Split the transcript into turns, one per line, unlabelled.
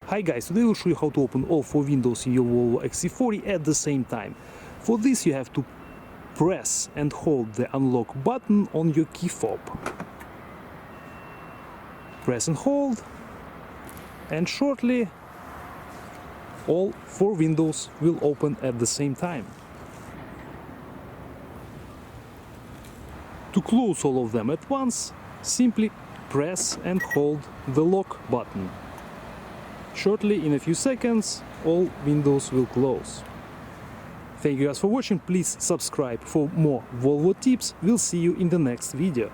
Hi guys, today we'll show you how to open all 4 windows in your Volvo XC40 at the same time. For this you have to press and hold the unlock button on your key fob. Press and hold, and shortly all 4 windows will open at the same time. To close all of them at once, simply press and hold the lock button. Shortly, in a few seconds, all windows will close. Thank you guys for watching. Please subscribe for more Volvo tips. We'll see you in the next video.